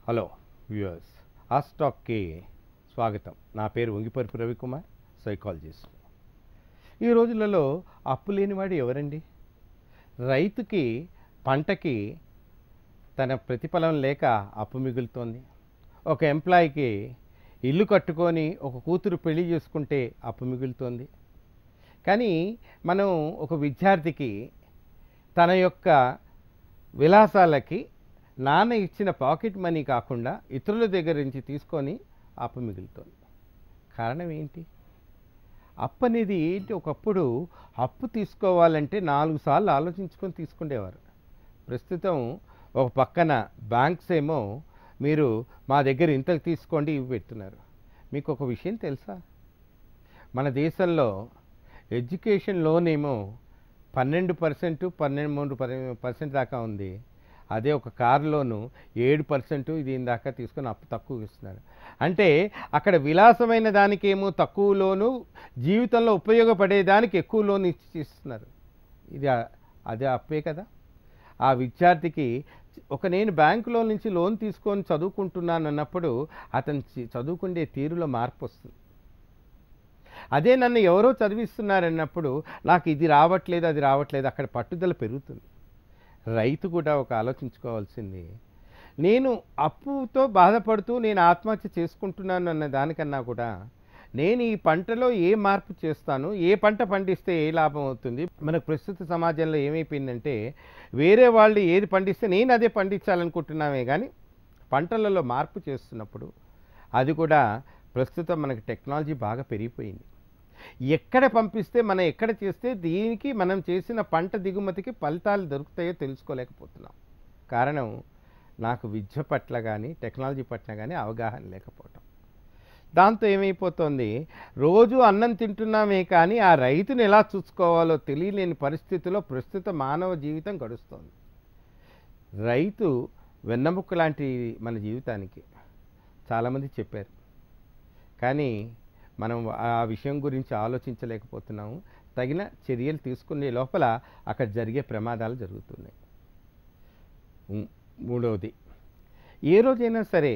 Hello viewers, ఆస్టాక్కి స్వాగతం. నా పేరు వంగిపర్పు రవికుమార్, సైకాలజిస్ట్. ఈ రోజులలో అప్పు లేనివాడు ఎవరండి? రైతుకి పంటకి తన ప్రతిఫలం లేక అప్పు మిగులుతోంది. ఒక ఎంప్లాయీకి ఇల్లు కట్టుకొని ఒక కూతురు పెళ్లి చేసుకుంటే అప్పు మిగులుతోంది. కానీ మనం ఒక విద్యార్థికి తన యొక్క విలాసాలకి నాన్న ఇచ్చిన పాకెట్ మనీ కాకుండా ఇతరుల దగ్గర నుంచి తీసుకొని అప్పు మిగులుతోంది. కారణం ఏంటి? అప్పు అనేది ఏంటి? ఒకప్పుడు అప్పు తీసుకోవాలంటే 4 సార్లు ఆలోచించుకొని తీసుకునేవారు. ప్రస్తుతం ఒక పక్కన బ్యాంక్స్ ఏమో మీరు మా దగ్గర ఇంతకు తీసుకోండి ఇవి పెడుతున్నారు. మీకు ఒక విషయం తెలుసా? మన దేశంలో ఎడ్యుకేషన్ లోన్ ఏమో 12%, 13% దాకా ఉంది. అదే ఒక కార్ లోను 7% దీని దాకా తీసుకొని అప్పు తక్కువ ఇస్తున్నారు. అంటే అక్కడ విలాసమైన దానికేమో తక్కువ లోను, జీవితంలో ఉపయోగపడేదానికి ఎక్కువ లోన్ ఇస్తున్నారు. ఇది అదే అప్పే కదా. ఆ విద్యార్థికి నేను బ్యాంకులో నుంచి లోన్ తీసుకొని చదువుకుంటున్నాను అన్నప్పుడు అతను చదువుకునే తీరులో మార్పు వస్తుంది. అదే నన్ను ఎవరో చదివిస్తున్నారన్నప్పుడు నాకు ఇది రావట్లేదు అది రావట్లేదు, అక్కడ పట్టుదల పెరుగుతుంది. రైతు కూడా ఒక ఆలోచించుకోవాల్సింది, నేను అప్పుతో బాధపడుతూ నేను ఆత్మహత్య చేసుకుంటున్నాను అన్న దానికన్నా కూడా నేను ఈ పంటలో ఏ మార్పు చేస్తాను, ఏ పంట పండిస్తే ఏ లాభం అవుతుంది. మనకు ప్రస్తుత సమాజంలో ఏమైపోయిందంటే వేరే వాళ్ళు ఏది పండిస్తే నేను అదే పండించాలనుకుంటున్నామే కానీ పంటలలో మార్పు చేస్తున్నప్పుడు అది కూడా ప్రస్తుతం మనకి టెక్నాలజీ బాగా పెరిగిపోయింది. ఎక్కడ పంపిస్తే మనం ఎక్కడ చేస్తే దీనికి మనం చేసిన పంట దిగుమతికి ఫలితాలు దొరుకుతాయో తెలుసుకోలేకపోతున్నాం. కారణం నాకు విద్య పట్ల కానీ టెక్నాలజీ పట్ల కానీ అవగాహన లేకపోవటం. దాంతో ఏమైపోతుంది, రోజు అన్నం తింటున్నామే కానీ ఆ రైతుని ఎలా చూసుకోవాలో తెలియలేని పరిస్థితిలో ప్రస్తుత మానవ జీవితం గడుస్తోంది. రైతు వెన్నెముక లాంటి మన జీవితానికి చాలామంది చెప్పారు, కానీ మనం ఆ విషయం గురించి ఆలోచించలేకపోతున్నాము. తగిన చర్యలు తీసుకునే లోపల అక్కడ జరిగే ప్రమాదాలు జరుగుతున్నాయి. మూడవది, ఏ రోజైనా సరే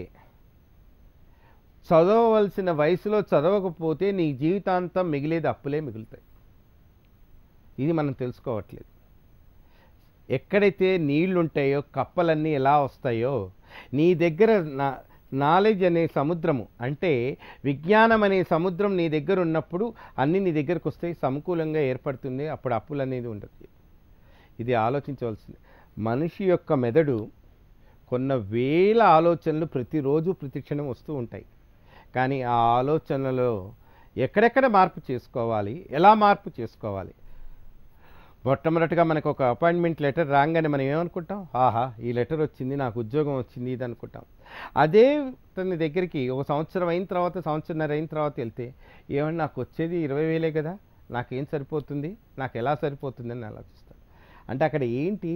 చదవవలసిన వయసులో చదవకపోతే నీ జీవితాంతం మిగిలేది అప్పులే మిగులుతాయి. ఇది మనం తెలుసుకోవట్లేదు. ఎక్కడైతే నీళ్లుంటాయో కప్పలన్నీ ఎలా వస్తాయో నీ దగ్గర నాలెడ్జ్ అనే సముద్రము, అంటే విజ్ఞానం అనే సముద్రం నీ దగ్గర ఉన్నప్పుడు అన్నీ నీ దగ్గరకు వస్తాయి, సమకూలంగా ఏర్పడుతుంది. అప్పుడు అప్పులు అనేది ఉండదు. ఇది ఆలోచించవలసింది. మనిషి యొక్క మెదడు కొన్ని వేల ఆలోచనలు ప్రతిరోజు ప్రతిక్షణం వస్తూ ఉంటాయి. కానీ ఆ ఆలోచనలో ఎక్కడెక్కడ మార్పు చేసుకోవాలి, ఎలా మార్పు చేసుకోవాలి? మొట్టమొదటిగా మనకు ఒక అపాయింట్మెంట్ లెటర్ రాగానే మనం ఏమనుకుంటాం? ఆహా, ఈ లెటర్ వచ్చింది, నాకు ఉద్యోగం వచ్చింది ఇది అనుకుంటాం. అదే తన దగ్గరికి ఒక సంవత్సరం అయిన తర్వాత, సంవత్సరన్నర అయిన తర్వాత వెళ్తే ఏమన్నా నాకు వచ్చేది 20,000 కదా, నాకేం సరిపోతుంది, నాకు ఎలా సరిపోతుంది అని ఆలోచిస్తాను. అంటే అక్కడ ఏంటి,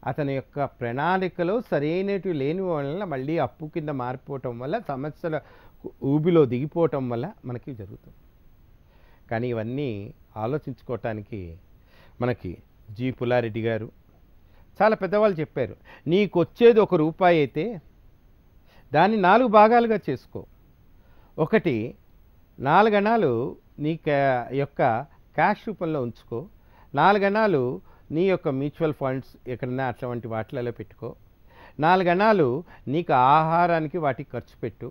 అతని యొక్క ప్రణాళికలో సరైనవి లేని వలన మళ్ళీ అప్పు కింద మారిపోవటం వల్ల సమస్యల ఊబిలో దిగిపోవటం వల్ల మనకి జరుగుతుంది. కానీ ఇవన్నీ ఆలోచించుకోవటానికి మనకి జి పుల్లారెడ్డి గారు చాలా పెద్దవాళ్ళు చెప్పారు, నీకు వచ్చేది ₹1 అయితే దాన్ని 4 భాగాలుగా చేసుకో. ఒకటి 4 అణాలు నీ యొక్క క్యాష్ రూపంలో ఉంచుకో, 4 అణాలు నీ యొక్క మ్యూచువల్ ఫండ్స్ ఎక్కడన్నా అటువంటి వాటిలలో పెట్టుకో, 4 అణాలు నీకు ఆహారానికి వాటికి ఖర్చు పెట్టు,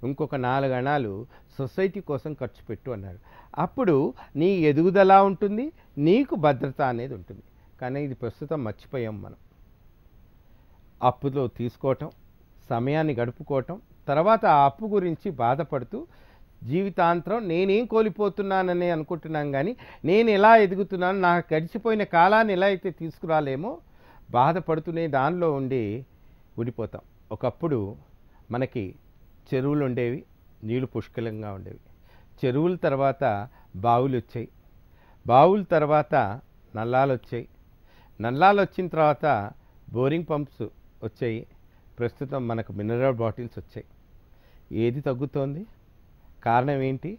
ఇంకొక 4 అణాలు సొసైటీ కోసం ఖర్చు పెట్టు అన్నారు. అప్పుడు నీ ఎదుగుదల ఉంటుంది, నీకు భద్రత అనేది ఉంటుంది. కానీ ఇది ప్రస్తుతం మర్చిపోయాం మనం. అప్పులో తీసుకోవటం, సమయాన్ని గడుపుకోవటం, తర్వాత ఆ అప్పు గురించి బాధపడుతూ జీవితాంతరం నేనేం కోల్పోతున్నానని అనుకుంటున్నాం. కానీ నేను ఎలా ఎదుగుతున్నాను, నాకు గడిచిపోయిన కాలాన్ని ఎలా అయితే తీసుకురాలేమో బాధపడుతూనే దానిలో ఉండిపోతాం. ఒకప్పుడు మనకి చెరువులు ఉండేవి, నీళ్లు పుష్కలంగా ఉండేవి. చెరువుల తర్వాత బావులు వచ్చాయి, బావుల తర్వాత నల్లాలు వచ్చాయి, నల్లాలు వచ్చిన తర్వాత బోరింగ్ పంప్స్ వచ్చాయి, ప్రస్తుతం మనకు మినరల్ బాటిల్స్ వచ్చాయి. ఏది తగ్గుతోంది? కారణం ఏంటి?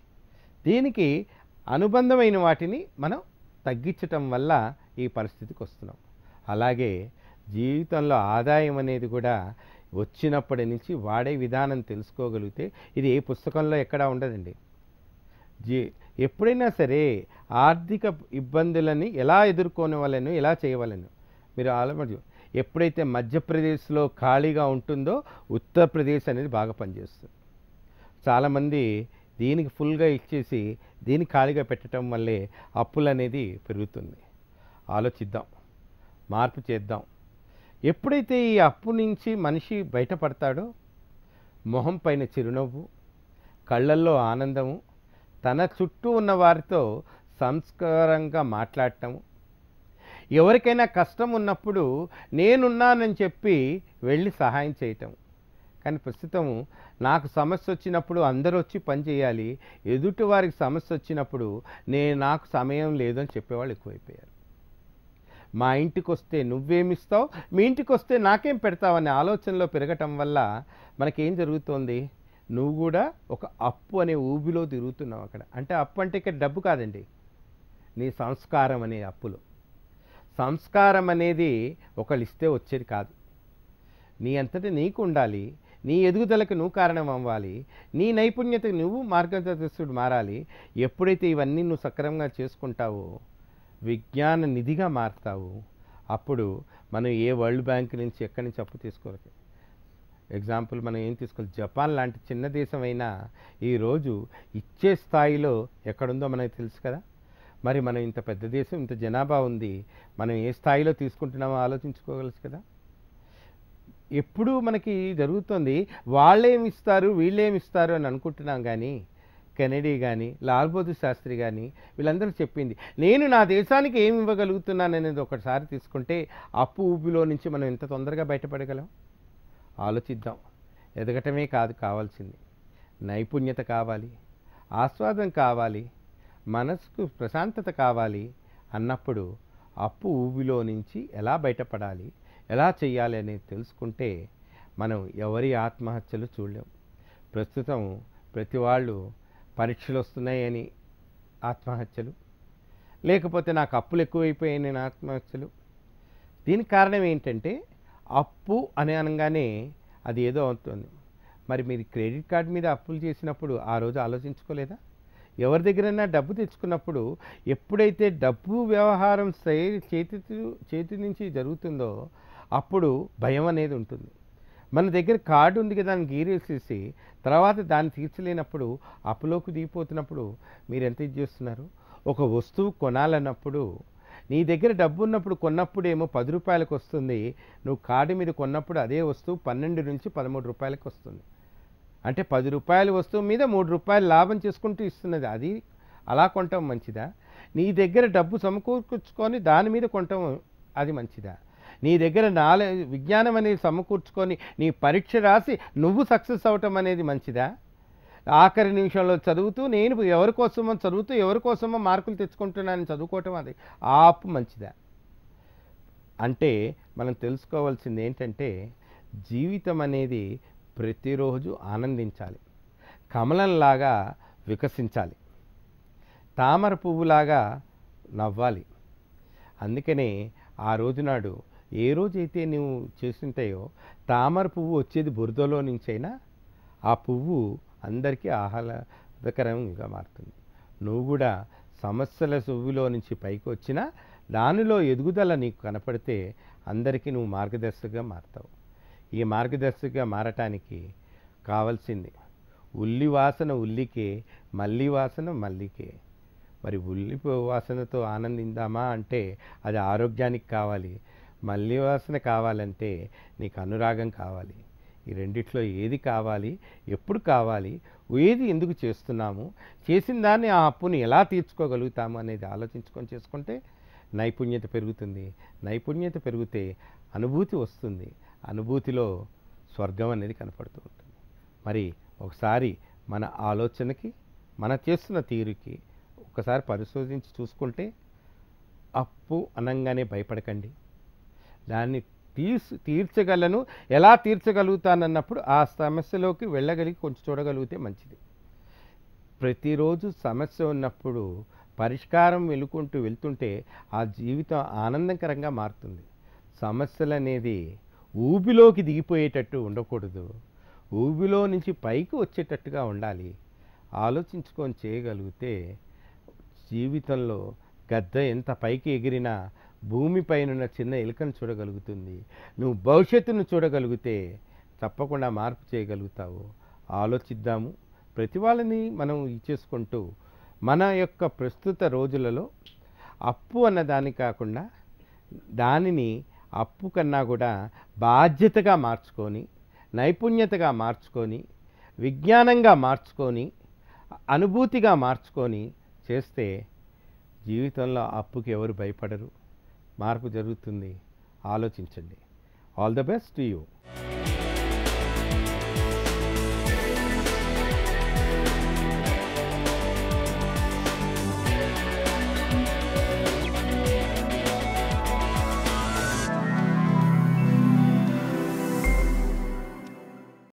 దీనికి అనుబంధమైన వాటిని మనం తగ్గించటం వల్ల ఈ పరిస్థితికి వస్తున్నాం. అలాగే జీవితంలో ఆదాయం అనేది కూడా వచ్చినప్పటి నుంచి వాడే విధానం తెలుసుకోగలిగితే ఇది ఏ పుస్తకంలో ఎక్కడా ఉండదండి. జీ ఎప్పుడైనా సరే ఆర్థిక ఇబ్బందులని ఎలా ఎదుర్కోవాలని, ఎలా చేయవాలని మీరు ఆలోచన. ఎప్పుడైతే మధ్యప్రదేశ్లో ఖాళీగా ఉంటుందో ఉత్తరప్రదేశ్ అనేది బాగా పనిచేస్తుంది. చాలామంది దీనికి ఫుల్గా ఇచ్చేసి దీన్ని ఖాళీగా పెట్టడం వల్లే అప్పులు అనేది పెరుగుతుంది. ఆలోచిద్దాం, మార్పు చేద్దాం. ఎప్పుడైతే ఈ అప్పు నుంచి మనిషి బయటపడతాడో మొహం పైన చిరునవ్వు, కళ్ళల్లో ఆనందము, తన చుట్టూ ఉన్న వారితో సంస్కారంగా మాట్లాడటము, ఎవరికైనా కష్టం ఉన్నప్పుడు నేనున్నానని చెప్పి వెళ్ళి సహాయం చేయటం. కానీ ప్రస్తుతం నాకు సమస్య వచ్చినప్పుడు అందరూ వచ్చి పని చేయాలి, ఎదుటి వారికి సమస్య వచ్చినప్పుడు నాకు సమయం లేదని చెప్పేవాళ్ళు ఎక్కువైపోయారు. మా ఇంటికి వస్తే నువ్వేమిస్తావు, మీ ఇంటికి వస్తే నాకేం పెడతావనే ఆలోచనలో పెరగటం వల్ల మనకేం జరుగుతోంది, నువ్వు కూడా ఒక అప్పు అనే ఊబిలో తిరుగుతున్నావు అక్కడ. అంటే అప్పు అంటే ఇక్కడ డబ్బు కాదండి, నీ సంస్కారం అనే అప్పులు. సంస్కారం అనేది ఒకళ్ళు ఇస్తే వచ్చేది కాదు, నీ అంతటా నీకు ఉండాలి. నీ ఎదుగుదలకు నువ్వు కారణం అవ్వాలి, నీ నైపుణ్యతకు నువ్వు మార్గదర్శకుడు మారాలి. ఎప్పుడైతే ఇవన్నీ నువ్వు సక్రమంగా చేసుకుంటావో విజ్ఞాన నిధిగా మారుతావు. అప్పుడు మనం ఏ వరల్డ్ బ్యాంక్ నుంచి ఎక్కడి నుంచి అప్పు తీసుకోవాలి. ఎగ్జాంపుల్ మనం ఏం తీసుకోవాలి, జపాన్ లాంటి చిన్న దేశం అయినా ఈరోజు ఇచ్చే స్థాయిలో ఎక్కడుందో మనకు తెలుసు కదా. మరి మనం ఇంత పెద్ద దేశం, ఇంత జనాభా ఉంది, మనం ఏ స్థాయిలో తీసుకుంటున్నామో ఆలోచించుకోగలచ్చు కదా. ఎప్పుడు మనకి జరుగుతుంది వాళ్ళేమిస్తారు వీళ్ళేమిస్తారు అని అనుకుంటున్నాం. కానీ కెనడీ కానీ లాల్ బహదూర్ శాస్త్రి కానీ వీళ్ళందరూ చెప్పింది, నేను నా దేశానికి ఏమి ఇవ్వగలుగుతున్నాను అనేది ఒకసారి తీసుకుంటే అప్పు ఊబిలో నుంచి మనం ఎంత తొందరగా బయటపడగలం. ఆలోచిద్దాం. ఎదగటమే కాదు కావాల్సింది, నైపుణ్యత కావాలి, ఆస్వాదం కావాలి, మనసుకు ప్రశాంతత కావాలి. అన్నప్పుడు అప్పు ఊబిలో నుంచి ఎలా బయటపడాలి, ఎలా చేయాలి అనేది తెలుసుకుంటే మనం ఎవరి ఆత్మహత్యలు చూడలేం. ప్రస్తుతం ప్రతి వాళ్ళు పరీక్షలు వస్తున్నాయని ఆత్మహత్యలు, లేకపోతే నాకు అప్పులు ఎక్కువైపోయాయని ఆత్మహత్యలు. దీనికి కారణం ఏంటంటే అప్పు అని అనగానే అది ఏదో అవుతుంది. మరి మీరు క్రెడిట్ కార్డు మీద అప్పులు చేసినప్పుడు ఆ రోజు ఆలోచించుకోలేదా? ఎవరి దగ్గరైనా డబ్బు తెచ్చుకున్నప్పుడు ఎప్పుడైతే డబ్బు వ్యవహారం చేతి నుంచి జరుగుతుందో అప్పుడు భయం అనేది ఉంటుంది. మన దగ్గర కార్డు ఉంది కదా అని గీరేసేసి తర్వాత దాన్ని తీర్చలేనప్పుడు అప్పులోకి దిగిపోతున్నప్పుడు మీరు ఎంత ఇది చేస్తున్నారు. ఒక వస్తువు కొనాలన్నప్పుడు నీ దగ్గర డబ్బు ఉన్నప్పుడు కొన్నప్పుడేమో 10 రూపాయలకు వస్తుంది, నువ్వు కార్డు మీద కొన్నప్పుడు అదే వస్తువు 12 నుంచి 13 రూపాయలకు వస్తుంది. అంటే 10 రూపాయల వస్తువు మీద 3 రూపాయలు లాభం చేసుకుంటూ ఇస్తున్నది. అది అలా కొనటం మంచిదా? నీ దగ్గర డబ్బు సమకూర్చుకొని దాని మీద కొనటం అది మంచిదా? నీ దగ్గర విజ్ఞానం అనేది సమకూర్చుకొని నీ పరీక్ష రాసి నువ్వు సక్సెస్ అవటం అనేది మంచిదా? ఆఖరి నిమిషంలో చదువుతూ నేను ఎవరి కోసమో చదువుతూ ఎవరి కోసమో మార్కులు తెచ్చుకుంటున్నానని చదువుకోవటం అది ఆ అప్పు మంచిదా? అంటే మనం తెలుసుకోవాల్సింది ఏంటంటే జీవితం అనేది ప్రతిరోజు ఆనందించాలి, కమలంలాగా వికసించాలి, తామర పువ్వులాగా నవ్వాలి. అందుకనే ఆ రోజునాడు ఏ రోజైతే నువ్వు చేస్తుంటాయో తామర పువ్వు వచ్చేది బురదలో నుంచైనా ఆ పువ్వు అందరికీ ఆహ్లాదకరంగా మారుతుంది. నువ్వు కూడా సమస్యల సువ్వులో నుంచి పైకి వచ్చినా దానిలో ఎదుగుదల నీకు కనపడితే అందరికీ నువ్వు మార్గదర్శకగా మారుతావు. ఈ మార్గదర్శకగా మారటానికి కావాల్సింది ఉల్లి వాసన ఉల్లికే, మల్లి వాసన మల్లికే. మరి ఉల్లి వాసనతో ఆనందిందామా అంటే అది ఆరోగ్యానికి కావాలి. మల్లి వాసన కావాలంటే నీకు అనురాగం కావాలి. ఈ రెండిట్లో ఏది కావాలి, ఎప్పుడు కావాలి, ఏది ఎందుకు చేస్తున్నాము, చేసిన దాన్ని ఆ అప్పుని ఎలా తీర్చుకోగలుగుతాము అనేది ఆలోచించుకొని చేసుకుంటే నైపుణ్యత పెరుగుతుంది. నైపుణ్యత పెరిగితే అనుభూతి వస్తుంది. అనుభూతిలో స్వర్గం అనేది కనపడుతూ ఉంటుంది. మరి ఒకసారి మన ఆలోచనకి మన చేస్తున్న తీరుకి ఒకసారి పరిశోధించి చూసుకుంటే అప్పు అనంగానే భయపడకండి. దాన్ని తీర్చగలను, ఎలా తీర్చగలుగుతానన్నప్పుడు ఆ సమస్యలోకి వెళ్ళగలిగి కొంచెం చూడగలిగితే మంచిది. ప్రతిరోజు సమస్య ఉన్నప్పుడు పరిష్కారం వెళ్తుంటే ఆ జీవితం ఆనందకరంగా మారుతుంది. సమస్యలు అనేది ఊబిలోకి దిగిపోయేటట్టు ఉండకూడదు. ఊబిలో నుంచి పైకి వచ్చేటట్టుగా ఉండాలి. ఆలోచించుకొని చేయగలిగితే జీవితంలో గద్ద ఎంత పైకి ఎగిరినా భూమిపైనున్న చిన్న ఎలుకను చూడగలుగుతుంది. నువ్వు భవిష్యత్తును చూడగలిగితే తప్పకుండా మార్పు చేయగలుగుతావు. ఆలోచిద్దాము. ప్రతి వాళ్ళని మనం ఇచ్చేసుకుంటూ మన యొక్క ప్రస్తుత రోజులలో అప్పు అన్న దాని కాకుండా దానిని అప్పు కన్నా కూడా బాధ్యతగా మార్చుకొని, నైపుణ్యతగా మార్చుకొని, విజ్ఞానంగా మార్చుకొని, అనుభూతిగా మార్చుకొని చేస్తే జీవితంలో అప్పుకి ఎవరు భయపడరు. మార్పు జరుగుతుంది. ఆలోచించండి. All the best to you.